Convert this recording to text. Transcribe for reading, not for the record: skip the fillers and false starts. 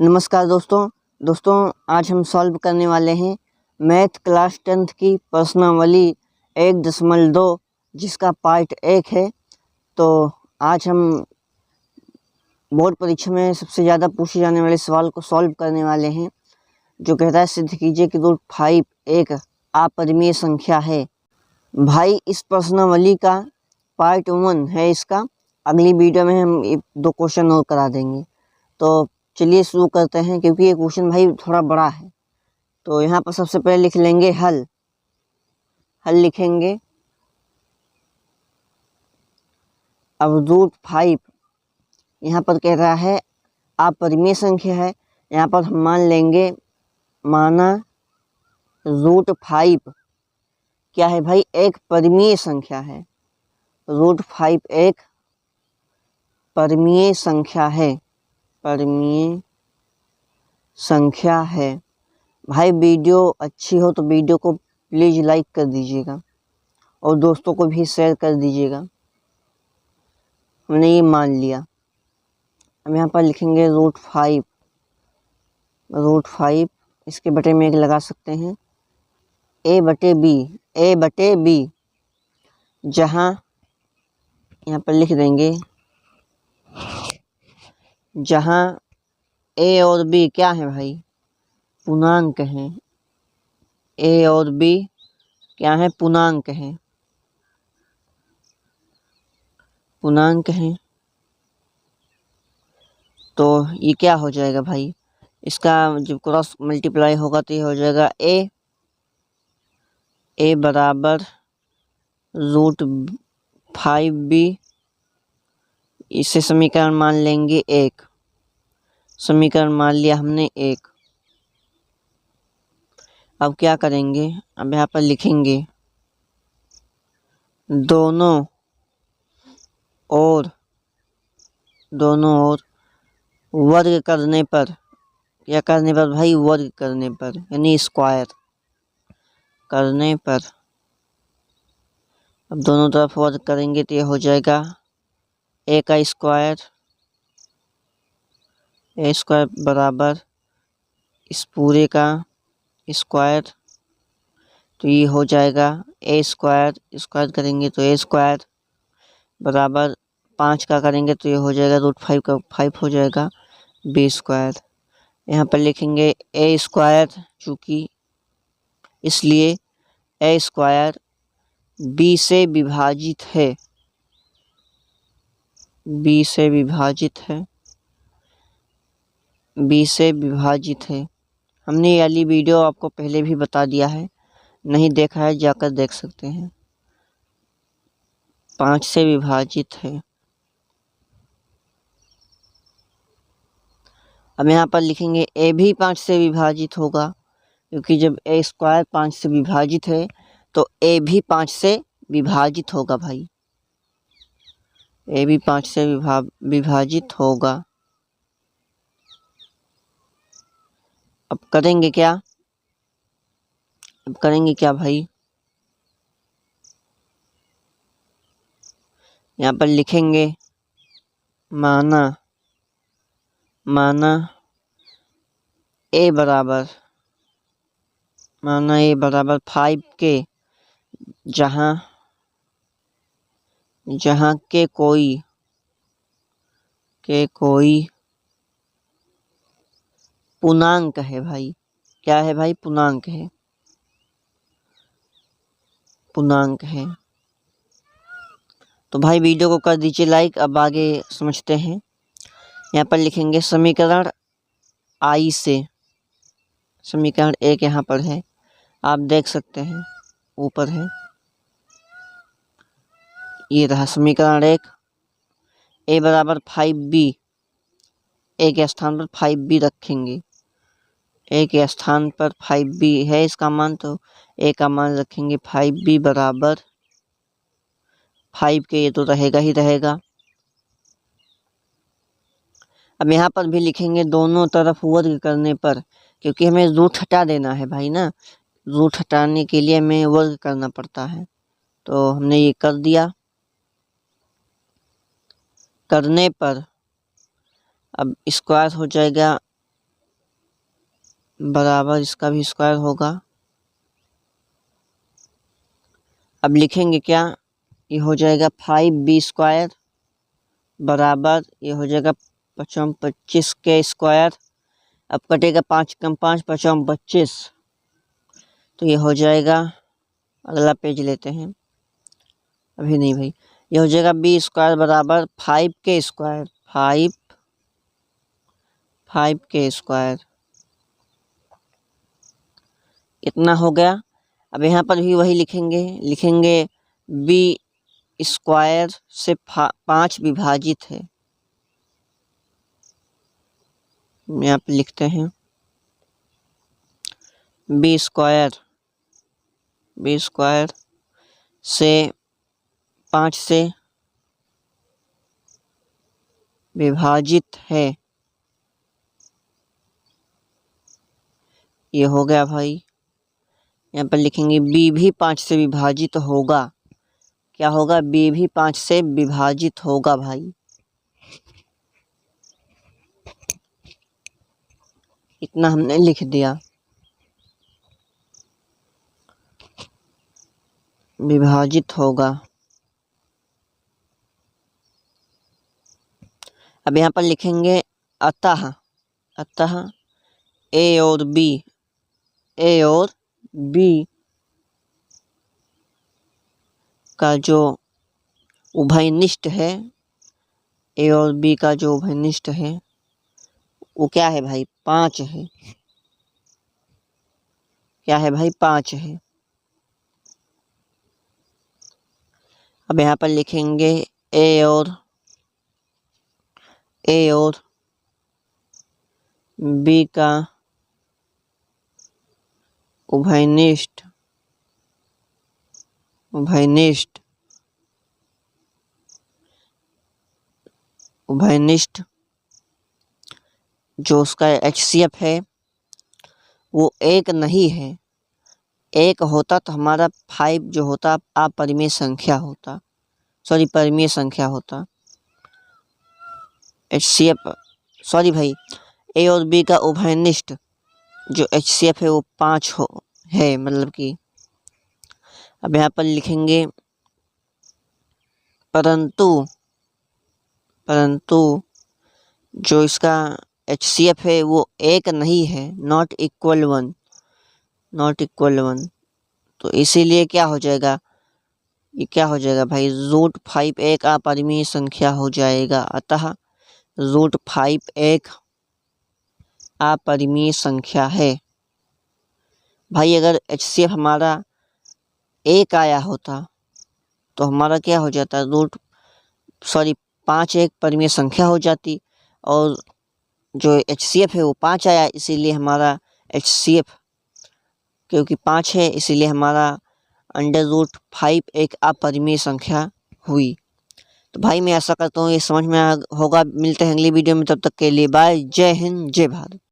नमस्कार दोस्तों आज हम सॉल्व करने वाले हैं मैथ क्लास 10th की प्रश्नावली 1.2 जिसका पार्ट 1 है। तो आज हम बोर्ड परीक्षा में सबसे ज़्यादा पूछे जाने वाले सवाल को सॉल्व करने वाले हैं, जो कहता है सिद्ध कीजिए कि रूट 5 एक अपरिमेय संख्या है। भाई इस प्रश्नावली का पार्ट 1 है इसका। अगली वीडियो में हम 2 क्वेश्चन और करा देंगे। तो चलिए शुरू करते हैं, क्योंकि ये क्वेश्चन भाई थोड़ा बड़ा है। तो यहाँ पर सबसे पहले लिख लेंगे हल लिखेंगे। अब रूट 5 यहाँ पर कह रहा है अपरिमेय संख्या है। यहाँ पर हम मान लेंगे, माना रूट 5 क्या है भाई, एक परिमेय संख्या है। रूट 5 एक परिमेय संख्या है, परिमेय संख्या है। भाई वीडियो अच्छी हो तो वीडियो को प्लीज़ लाइक कर दीजिएगा और दोस्तों को भी शेयर कर दीजिएगा। हमने ये मान लिया। अब यहाँ पर लिखेंगे रूट 5 इसके बटे में 1 लगा सकते हैं। a बटे b जहाँ यहाँ पर लिख देंगे, जहाँ a और b क्या है भाई, पूर्णांक हैं। a और b क्या है, पूर्णांक हैं, पूर्णांक हैं। तो ये क्या हो जाएगा भाई, इसका जब क्रॉस मल्टीप्लाई होगा तो ये हो जाएगा a बराबर रूट 5b। इसे समीकरण मान लेंगे 1। समीकरण मान लिया हमने 1। अब क्या करेंगे, अब यहाँ पर लिखेंगे दोनों ओर वर्ग करने पर, क्या करने पर भाई, वर्ग करने पर यानी स्क्वायर करने पर। अब दोनों तरफ वर्ग करेंगे तो ये हो जाएगा a का स्क्वायर, a स्क्वायर बराबर इस पूरे का स्क्वायर। तो ये हो जाएगा a स्क्वायर करेंगे तो a स्क्वायर बराबर 5 का करेंगे तो ये हो जाएगा रूट 5 का 5 हो जाएगा b स्क्वायर। यहाँ पर लिखेंगे a स्क्वायर, चूँकि इसलिए a स्क्वायर b से विभाजित है, b से विभाजित है। हमने ये वाली वीडियो आपको पहले भी बता दिया है, नहीं देखा है जाकर देख सकते हैं। 5 से विभाजित है। अब यहाँ पर लिखेंगे a भी 5 से विभाजित होगा, क्योंकि जब a स्क्वायर 5 से विभाजित है तो a भी 5 से विभाजित होगा भाई, a भी 5 से विभाजित होगा। अब करेंगे क्या भाई, यहाँ पर लिखेंगे माना a बराबर 5 के जहाँ के कोई पूर्णांक है भाई। क्या है भाई, पूर्णांक है। तो भाई वीडियो को कर दीजिए लाइक। अब आगे समझते हैं। यहाँ पर लिखेंगे समीकरण I से, समीकरण 1 यहाँ पर है, आप देख सकते हैं ऊपर है, ये रहा समीकरण 1। a बराबर 5b, a के स्थान पर 5b रखेंगे, a के स्थान पर 5b है इसका मान, तो a का मान रखेंगे 5b बराबर 5 के, ये तो रहेगा ही रहेगा। अब यहाँ पर भी लिखेंगे दोनों तरफ वर्ग करने पर, क्योंकि हमें रूट हटा देना है भाई ना, रूट हटाने के लिए हमें वर्ग करना पड़ता है। तो हमने ये कर दिया। करने पर अब स्क्वायर हो जाएगा बराबर इसका भी स्क्वायर होगा। अब लिखेंगे क्या, ये हो जाएगा 5b² बराबर ये हो जाएगा 25 के स्क्वायर। अब कटेगा 5 कम 5 25, तो ये हो जाएगा, अगला पेज लेते हैं, अभी नहीं भाई, ये हो जाएगा b² बराबर 5k², 5k², इतना हो गया। अब यहाँ पर भी वही लिखेंगे b² से 5 विभाजित है, यहाँ पे लिखते हैं b² से 5 से विभाजित है, ये हो गया भाई। यहाँ पर लिखेंगे b भी 5 से विभाजित होगा, क्या होगा, b भी 5 से विभाजित होगा भाई, इतना हमने लिख दिया, विभाजित होगा। अब यहाँ पर लिखेंगे अतः a और b का जो उभयनिष्ठ है, a और b का जो उभयनिष्ठ है वो क्या है भाई, 5 है, क्या है भाई, 5 है। अब यहाँ पर लिखेंगे a और b का उभयनिष्ठ जो उसका HCF है वो 1 नहीं है। 1 होता तो हमारा 5 जो होता अपरिमेय संख्या होता, परिमेय संख्या होता। HCF सॉरी भाई, a और b का उभयनिष्ठ जो HCF है वो 5 है, मतलब कि। अब यहाँ पर लिखेंगे परंतु जो इसका HCF है वो 1 नहीं है, नॉट इक्वल 1, तो इसीलिए क्या हो जाएगा, ये क्या हो जाएगा भाई, √5 एक अपरिमेय संख्या हो जाएगा। अतः √5 एक अपरिमेय संख्या है भाई। अगर HCF हमारा 1 आया होता तो हमारा क्या हो जाता, 5 एक परिमेय संख्या हो जाती, और जो HCF है वो 5 आया, इसीलिए हमारा HCF क्योंकि 5 है इसीलिए हमारा √5 एक अपरिमेय संख्या हुई। तो भाई मैं आशा करता हूँ ये समझ में होगा। मिलते हैं अगली वीडियो में, तब तक के लिए बाय। जय हिंद, जय भारत।